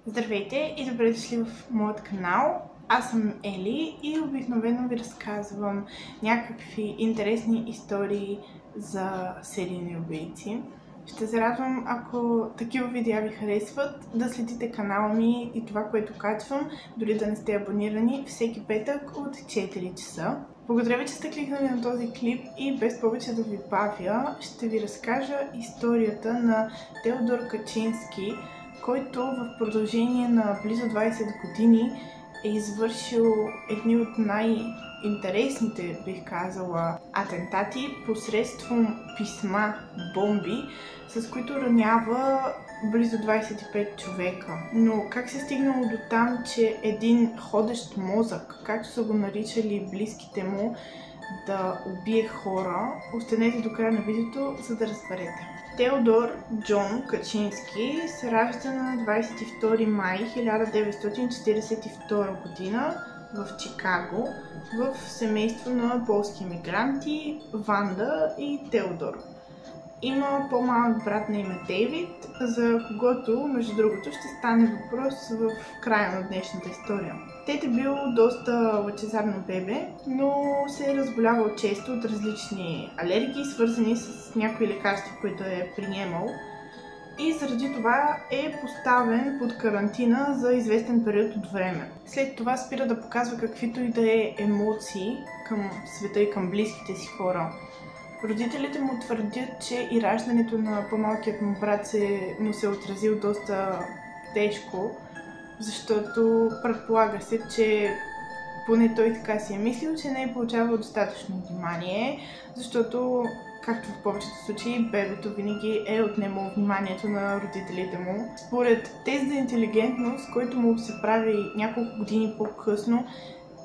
Здравейте и добре дошли в моят канал. Аз съм Ели и обикновено ви разказвам някакви интересни истории за серийни убийци. Ще се радвам, ако такива видеа ви харесват, да следите канала ми и това, което качвам, дори да не сте абонирани, всеки петък от 4 часа. Благодаря ви, че сте кликнали на този клип и без повече да ви бавя, ще ви разкажа историята на Теодор Качински, който в продължение на близо 20 години е извършил едни от най-интересните, бих казала, атентати посредством писма, бомби, с които ранява близо 25 човека. Но как се е стигнало до там, че един ходещ мозък, както са го наричали близките му, да убие хора? Останете до края на видеото, за да разберете. Теодор Джон Качински се ражда на 22 май 1942 година в Чикаго в семейство на полски емигранти Ванда и Теодор. Има по-малък брат на име Дейвид, за когото, между другото, ще стане въпрос в края на днешната история. Тед е бил доста лъчезарно бебе, но се е разболявал често от различни алергии, свързани с някои лекарства, които е приемал. И заради това е поставен под карантина за известен период от време. След това спира да показва каквито и да е емоции към света и към близките си хора. Родителите му твърдят, че и раждането на по-малкият му брат му се е отразил доста тежко, защото предполага се, че поне той така си е мислил, че не е получавал достатъчно внимание, защото, както в повечето случаи, бебето винаги е отнемало вниманието на родителите му. Според тест за интелигентност, който му се прави няколко години по-късно,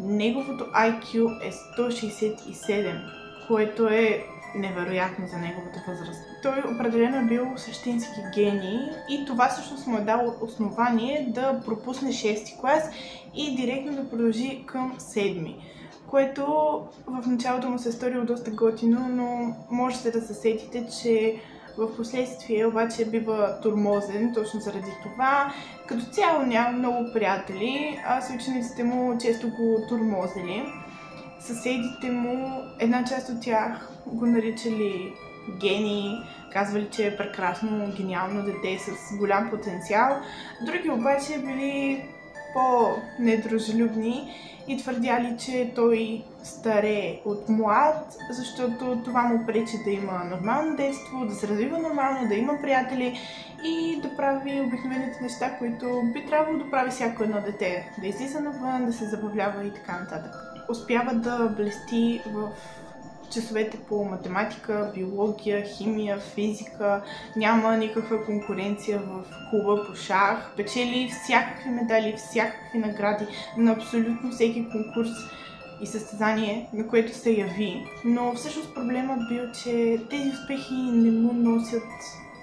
неговото IQ е 167, което е невероятно за неговата възраст. Той определено е бил същински гений и това всъщност му е дало основание да пропусне 6-ти клас и директно да продължи към 7-ми, което в началото му се е сторило доста готино, но можете да се сетите, че в последствие обаче бива тормозен точно заради това. Като цяло няма много приятели, а съучениците му често го тормозили. Съседите му, една част от тях го наричали гений, казвали, че е прекрасно, гениално дете с голям потенциал. Други обаче били по-недружелюбни и твърдяли, че той старее от млад, защото това му пречи да има нормално детство, да се развива нормално, да има приятели и да прави обикновените неща, които би трябвало да прави всяко едно дете. Да излиза навън, да се забавлява и така нататък. Успява да блести в часовете по математика, биология, химия, физика, няма никаква конкуренция в клуба по шах, печели всякакви медали, всякакви награди на абсолютно всеки конкурс и състезание, на което се яви. Но всъщност проблемът бил, че тези успехи не му носят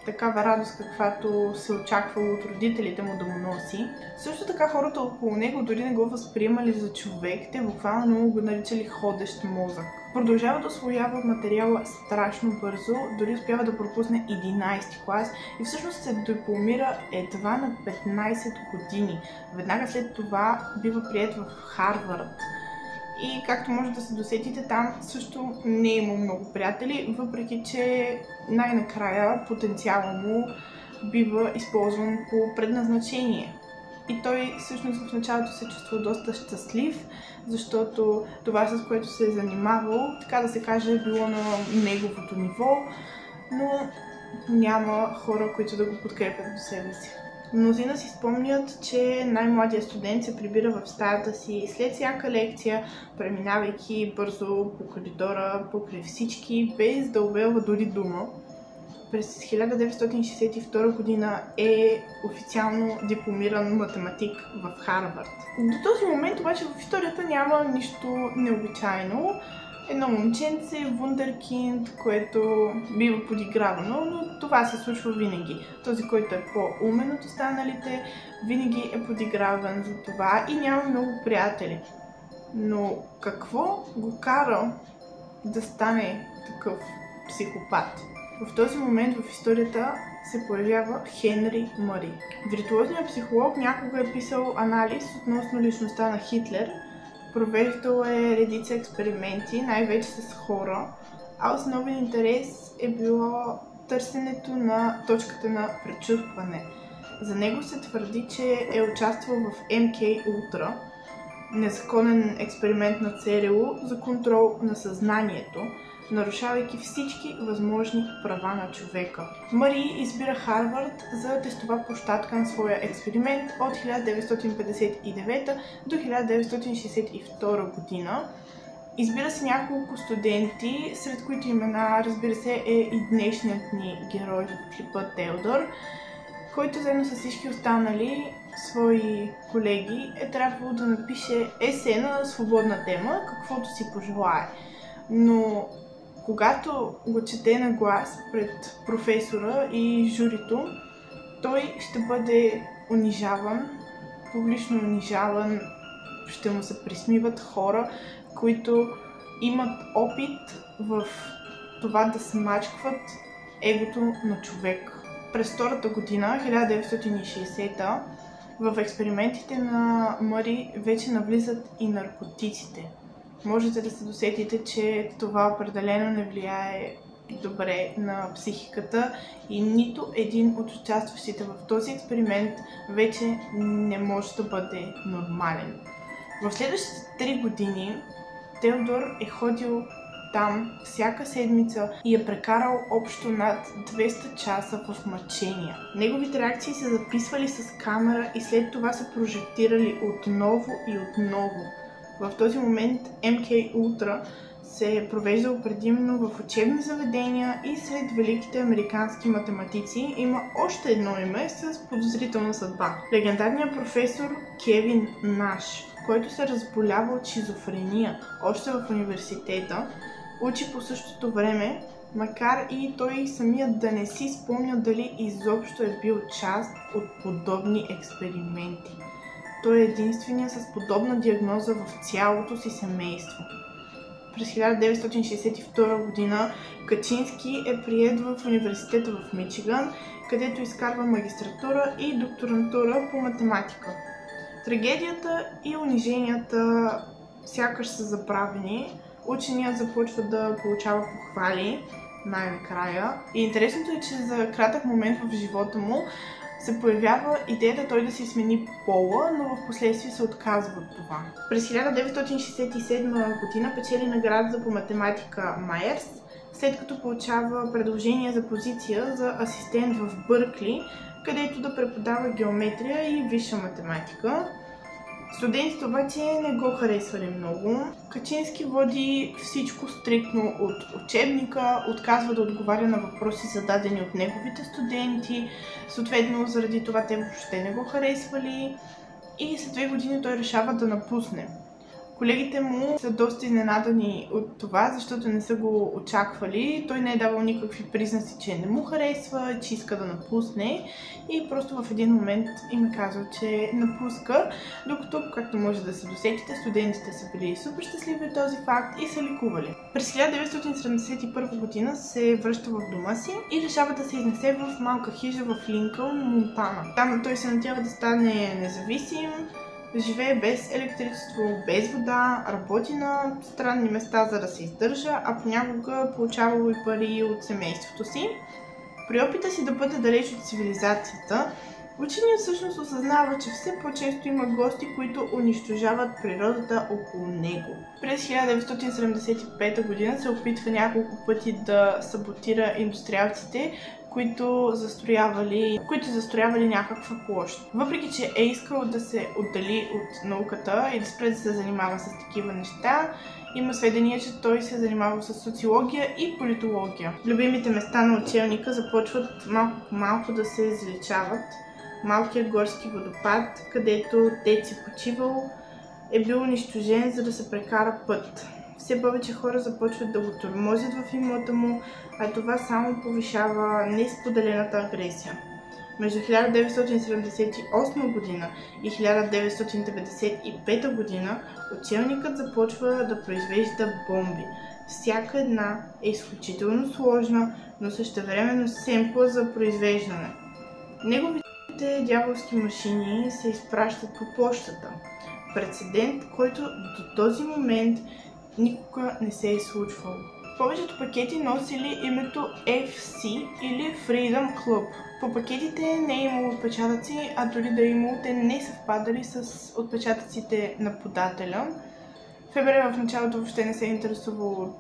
такава радост, каквато се очаквало от родителите му да му носи. Също така хората около него дори не го възприемали за човек, те буквално го наричали ходещ мозък. Продължава да усвоява материала страшно бързо, дори успява да пропусне 11-ти клас и всъщност се дипломира едва на 15 години. Веднага след това бива приет в Харвард. И както може да се досетите, там също не е имал много приятели, въпреки че най-накрая потенциала му бива използван по предназначение. И той всъщност в началото се чувства доста щастлив, защото това, с което се е занимавал, така да се каже, е било на неговото ниво, но няма хора, които да го подкрепят до себе си. Мнозина си спомнят, че най-младият студент се прибира в стаята си след всяка лекция, преминавайки бързо по коридора, покрай всички, без да обелва дори дума. През 1962 година е официално дипломиран математик в Харвард. До този момент обаче в историята няма нищо необичайно. Едно момченце, вундеркинд, което бива подигравано, но това се случва винаги. Този, който е по-умен от останалите, винаги е подиграван за това и няма много приятели. Но какво го кара да стане такъв психопат? В този момент в историята се появява Хенри Мъри. Виртуозният психолог някога е писал анализ относно личността на Хитлер. Провеждал е редица експерименти, най-вече с хора, а основен интерес е било търсенето на точката на пречупване. За него се твърди, че е участвал в MK Ultra, незаконен експеримент на ЦРУ за контрол на съзнанието, нарушавайки всички възможни права на човека. Мъри избира Харвард за тестова площадка на своя експеримент от 1959 до 1962 година. Избира се няколко студенти, сред които имена, разбира се, е и днешният ни герой в клипа Теодор, който заедно с всички останали свои колеги е трябвало да напише есе на свободна тема, каквото си пожелае. Но когато го чете на глас пред професора и журито, той ще бъде унижаван, публично унижаван, ще му се присмиват хора, които имат опит в това да смачкват егото на човек. През втората година, 1960, в експериментите на Мъри вече навлизат и наркотиците. Можете да се досетите, че това определено не влияе добре на психиката и нито един от участващите в този експеримент вече не може да бъде нормален. В следващите 3 години Теодор е ходил там всяка седмица и е прекарал общо над 200 часа в мъчения. Неговите реакции са записвали с камера и след това са прожектирали отново и отново. В този момент MK Ultra се е провеждал предимно в учебни заведения и сред великите американски математици има още едно име с подозрителна съдба. Легендарният професор Кевин Наш, който се разболява от шизофрения още в университета, учи по същото време, макар и той самият да не си спомня дали изобщо е бил част от подобни експерименти. Той е единствения с подобна диагноза в цялото си семейство. През 1962 година Качински е приет в университета в Мичиган, където изкарва магистратура и докторантура по математика. Трагедията и униженията сякаш са забравени. Ученият започва да получава похвали най-накрая. И интересното е, че за кратък момент в живота му се появява идеята той да си смени пола, но в последствие се отказва от това. През 1967 година печели награда по математика Майерс, след като получава предложение за позиция за асистент в Бъркли, където да преподава геометрия и висша математика. Студентите обаче не го харесвали много. Качински води всичко стриктно от учебника, отказва да отговаря на въпроси зададени от неговите студенти, съответно заради това те въобще не го харесвали и след 2 години той решава да напусне. Колегите му са доста изненадани от това, защото не са го очаквали. Той не е давал никакви признаци, че не му харесва, че иска да напусне и просто в един момент им е казал, че напуска, докато, както може да се досетите, студентите са били супер щастливи от този факт и са ликували. През 1971 година се връща в дома си и решава да се изнесе в малка хижа в Линкълн, Монтана. Там той се надява да стане независим, живее без електричество, без вода, работи на странни места, за да се издържа, а понякога получава и пари от семейството си. При опита си да бъде далеч от цивилизацията, ученият всъщност осъзнава, че все по-често има гости, които унищожават природата около него. През 1975 година се опитва няколко пъти да саботира индустриалците, които застроявали някаква площ. Въпреки че е искал да се отдали от науката и да спре да се занимава с такива неща, има сведения, че той се е занимавал с социология и политология. Любимите места на учебника започват малко да се заличават. Малкият горски водопад, където Тец си почивал, е бил унищожен, за да се прекара път. Все повече хора започват да го тормозят в имота му, а това само повишава несподелената агресия. Между 1978 година и 1995 година учебникът започва да произвежда бомби. Всяка една е изключително сложна, но същевременно семпла за произвеждане. Неговите дяволски машини се изпращат по пощата. Прецедент, който до този момент никога не се е случвал. Повечето пакети носили името FC или Freedom Club. По пакетите не е имало отпечатъци, а дори да е имало, те не съвпадали с отпечатъците на подателя. ФБР в началото въобще не се е интересувало от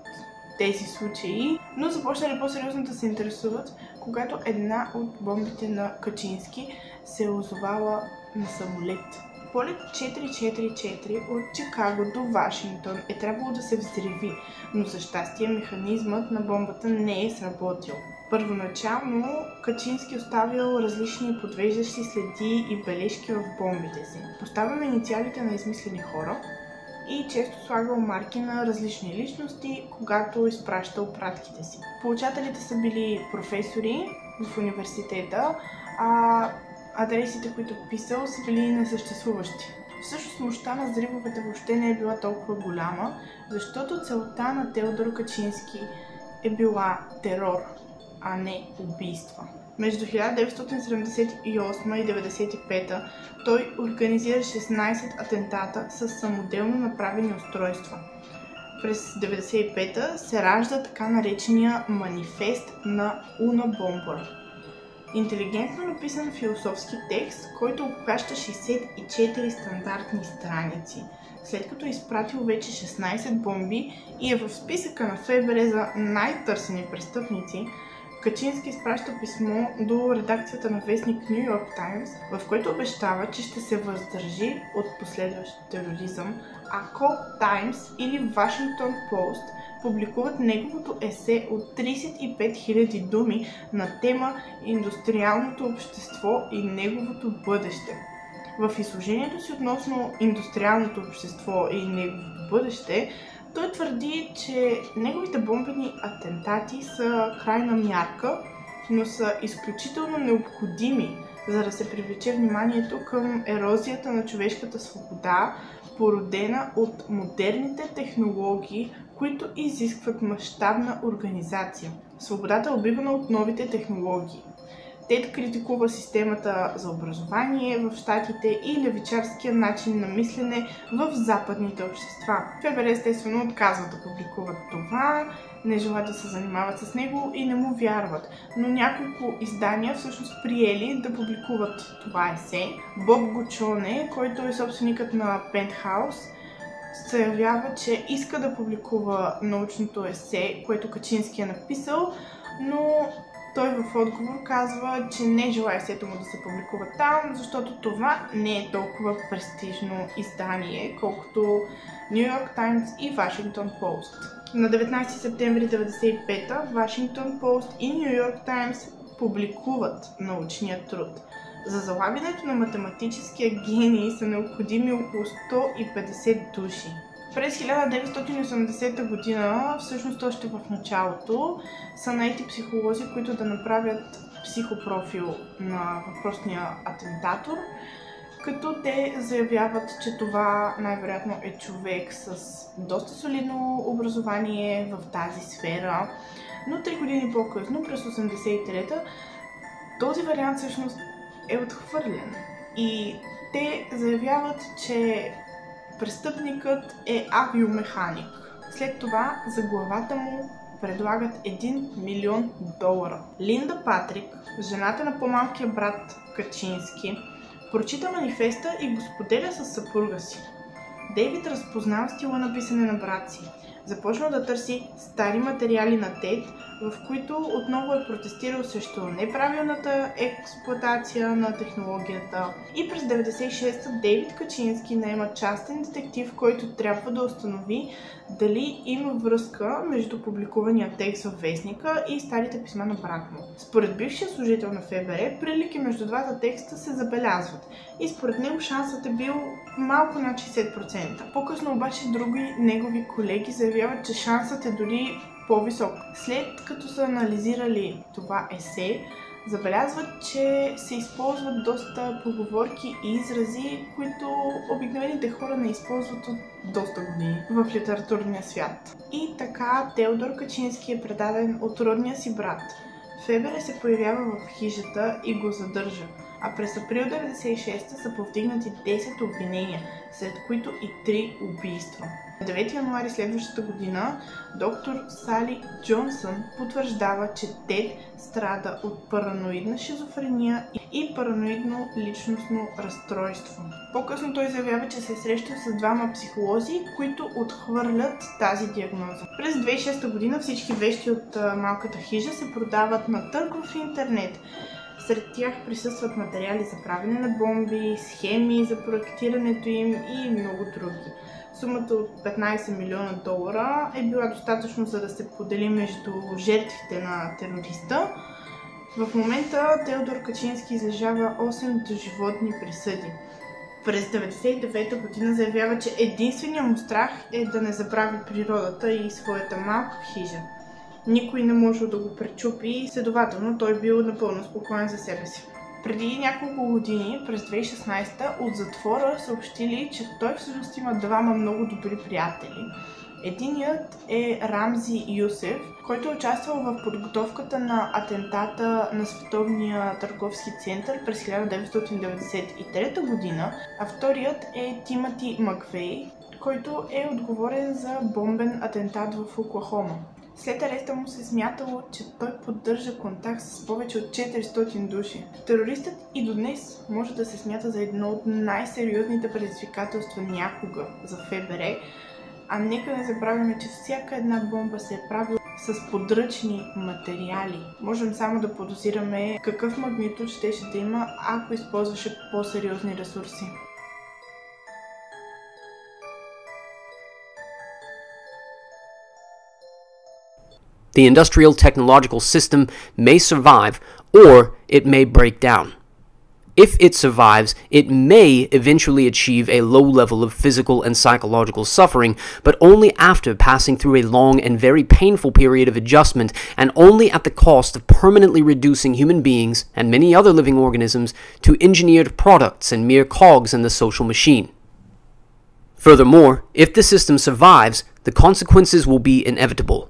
тези случаи, но започнали по-сериозно да се интересуват, когато една от бомбите на Качински се е озовала на самолет. Полет 444 от Чикаго до Вашингтон е трябвало да се взриви, но за щастие механизмът на бомбата не е сработил. Първоначално Качински оставил различни подвеждащи следи и бележки в бомбите си. Поставил инициалите на измислени хора и често слагал марки на различни личности, когато изпращал пратките си. Получателите са били професори в университета, а адресите, които писал, са били несъществуващи. Всъщност мощта на взривовете въобще не е била толкова голяма, защото целта на Теодор Качински е била терор, а не убийства. Между 1978 и 1995 той организира 16 атентата с самоделно направени устройства. През 1995 се ражда така наречения манифест на Унабомбър. Интелигентно написан философски текст, който обхваща 64 стандартни страници. След като е изпратил вече 16 бомби и е в списъка на ФБР за най-търсени престъпници, Качински изпраща писмо до редакцията на вестник Ню Йорк Таймс, в което обещава, че ще се въздържи от последващ тероризъм, ако Таймс или Вашингтон Пост публикуват неговото есе от 35 000 думи на тема индустриалното общество и неговото бъдеще. В изложението си относно индустриалното общество и неговото бъдеще, той твърди, че неговите бомбени атентати са крайна мярка, но са изключително необходими, за да се привлече вниманието към ерозията на човешката свобода, породена от модерните технологии, които изискват мащабна организация. Свободата е убивана от новите технологии. Тед критикува системата за образование в щатите и левичарския начин на мислене в западните общества. ФБР естествено отказват да публикуват това, не желаят да се занимават с него и не му вярват. Но няколко издания всъщност приели да публикуват това есе. Боб Гучоне, който е собственикът на Пентхаус, се явява, че иска да публикува научното есе, което Качински е написал, но той в отговор казва, че не желае есето му да се публикува там, защото това не е толкова престижно издание, колкото Ню Йорк Таймс и Вашингтон Пост. На 19 септември 1995 Вашингтон Пост и Ню Йорк Таймс публикуват научния труд. За залагането на математическия гений са необходими около 150 души. През 1980 година, всъщност още в началото, са наети психолози, които да направят психопрофил на въпросния атентатор, като те заявяват, че това най-вероятно е човек с доста солидно образование в тази сфера, но 3 години по-късно, през 1983-та, този вариант всъщност е отхвърлен и те заявяват, че престъпникът е авиомеханик. След това за главата му предлагат $1 милион. Линда Патрик, жената на по-малкия брат Качински, прочита манифеста и го споделя с съпруга си. Дейвид разпознал стила на писане на брат си. Започнал да търси стари материали на Тед, в които отново е протестирал срещу неправилната експлоатация на технологията. И през 1996-та Дейвид Качински наема частен детектив, който трябва да установи дали има връзка между публикувания текст във вестника и старите писма на брат му. Според бившия служител на ФБР, прилики между двата текста се забелязват и според него шансът е бил малко над 60%. По-късно обаче други негови колеги заявяват, че шансът е дори по-висок. След като са анализирали това есе, Забелязват, че се използват доста поговорки и изрази, които обикновените хора не използват от доста години в литературния свят. И така Теодор Качински е предаден от родния си брат. Фебере се появява в хижата и го задържа, а през април 1996 са повдигнати 10 обвинения, след които и 3 убийства. На 9 януари следващата година доктор Сали Джонсън потвърждава, че Тед страда от параноидна шизофрения и параноидно личностно разстройство. По-късно той заявява, че се е срещал с двама психолози, които отхвърлят тази диагноза. През 2006 година всички вещи от малката хижа се продават на търг в интернет. Сред тях присъстват материали за правене на бомби, схеми за проектирането им и много други. Сумата от $15 милиона е била достатъчно, за да се подели между жертвите на терориста. В момента Теодор Качински излежава 8 доживотни присъди. През 1999 година заявява, че единственият му страх е да не забрави природата и своята малка хижа. Никой не може да го пречупи и следователно той бил напълно спокоен за себе си. Преди няколко години, през 2016, от затвора съобщили, че той всъщност има двама много добри приятели. Единият е Рамзи Юсеф, който е участвал в подготовката на атентата на Световния търговски център през 1993 година, а вторият е Тимати Маквей, който е отговорен за бомбен атентат в Оклахома. След ареста му се смятало, че той поддържа контакт с повече от 400 души. Терористът и до днес може да се смята за едно от най-сериозните предизвикателства някога за ФБР, а нека не забравяме, че всяка една бомба се е правила с подръчни материали. Можем само да подозираме какъв магнитуд щеше да има, ако използваше по-сериозни ресурси. The industrial technological system may survive, or it may break down. If it survives, it may eventually achieve a low level of physical and psychological suffering, but only after passing through a long and very painful period of adjustment, and only at the cost of permanently reducing human beings and many other living organisms to engineered products and mere cogs in the social machine. Furthermore, if the system survives, the consequences will be inevitable.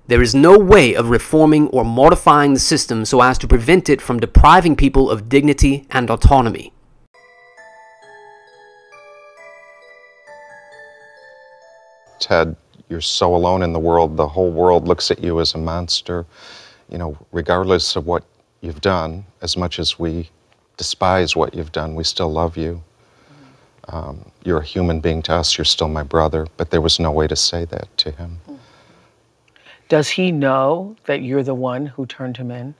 There is no way of reforming or modifying the system so as to prevent it from depriving people of dignity and autonomy. Ted, you're so alone in the world. The whole world looks at you as a monster. You know, regardless of what you've done, as much as we despise what you've done, we still love you. You're a human being to us. You're still my brother. But there was no way to say that to him. Does he know that you're the one who turned him in?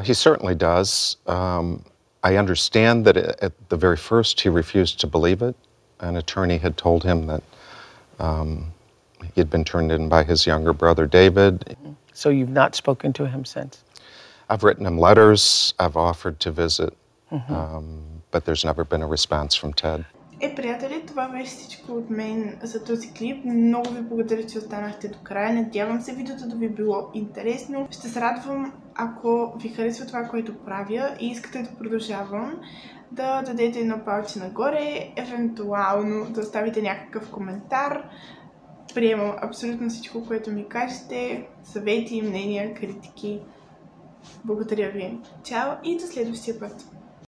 He certainly does. I understand that at the very first he refused to believe it. An attorney had told him that he had been turned in by his younger brother, David. So you've not spoken to him since? I've written him letters. I've offered to visit. But there's never been a response from Ted. Приятели, това беше всичко от мен за този клип. Много ви благодаря, че останахте до края. Надявам се видеото да ви било интересно. Ще се радвам, ако ви харесва това, което правя и искате да продължавам, да дадете едно палче нагоре, евентуално да оставите някакъв коментар. Приемам абсолютно всичко, което ми кажете, съвети, мнения, критики. Благодаря ви. Чао и до следващия път!